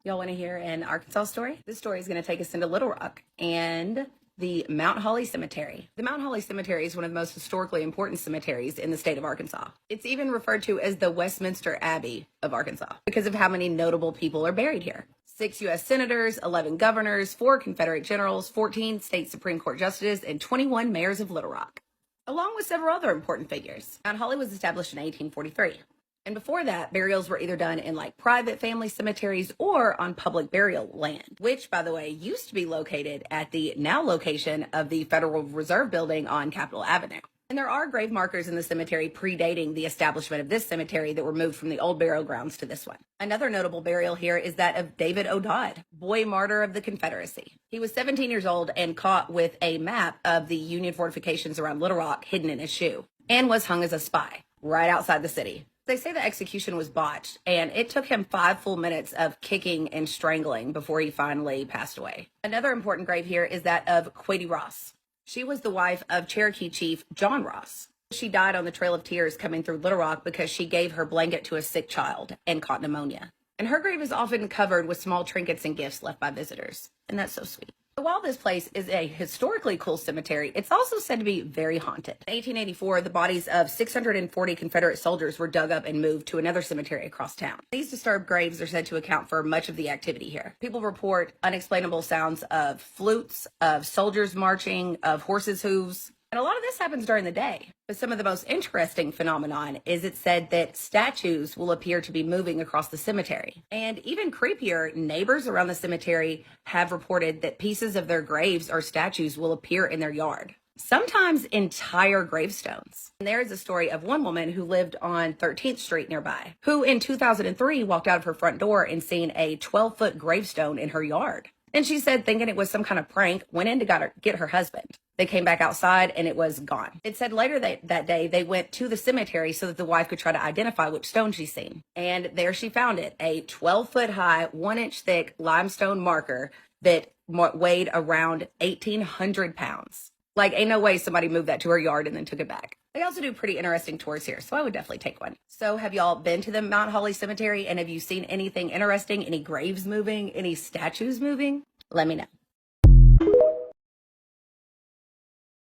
Y'all want to hear an Arkansas story? This story is going to take us into Little Rock and the Mount Holly Cemetery. The Mount Holly Cemetery is one of the most historically important cemeteries in the state of Arkansas. It's even referred to as the Westminster Abbey of Arkansas because of how many notable people are buried here. 6 U.S. senators, 11 governors, 4 Confederate generals, 14 state Supreme Court justices, and 21 mayors of Little Rock, along with several other important figures. Mount Holly was established in 1843. And before that, burials were either done in private family cemeteries or on public burial land, which, by the way, used to be located at the now location of the Federal Reserve Building on Capitol Avenue. And there are grave markers in the cemetery predating the establishment of this cemetery that were moved from the old burial grounds to this one. Another notable burial here is that of David O'Dodd, boy martyr of the Confederacy. He was 17 years old and caught with a map of the Union fortifications around Little Rock hidden in his shoe and was hung as a spy right outside the city. They say the execution was botched, and it took him 5 full minutes of kicking and strangling before he finally passed away. Another important grave here is that of Quady Ross. She was the wife of Cherokee Chief John Ross. She died on the Trail of Tears coming through Little Rock because she gave her blanket to a sick child and caught pneumonia. And her grave is often covered with small trinkets and gifts left by visitors. And that's so sweet. While this place is a historically cool cemetery, it's also said to be very haunted. In 1884, the bodies of 640 Confederate soldiers were dug up and moved to another cemetery across town. These disturbed graves are said to account for much of the activity here. People report unexplainable sounds of flutes, of soldiers marching, of horses' hooves. And a lot of this happens during the day. But some of the most interesting phenomenon is it's said that statues will appear to be moving across the cemetery. And even creepier, neighbors around the cemetery have reported that pieces of their graves or statues will appear in their yard. Sometimes entire gravestones. And there is a story of one woman who lived on 13th Street nearby, who in 2003 walked out of her front door and seen a 12-foot gravestone in her yard. And she said, thinking it was some kind of prank, went in to get her husband. They came back outside and it was gone. It said later that day they went to the cemetery so that the wife could try to identify which stone she's seen. And there she found it, a 12-foot high, 1-inch thick limestone marker that weighed around 1,800 pounds. Ain't no way somebody moved that to her yard and then took it back. They also do pretty interesting tours here, so I would definitely take one. So have y'all been to the Mount Holly Cemetery, and have you seen anything interesting? Any graves moving? Any statues moving? Let me know.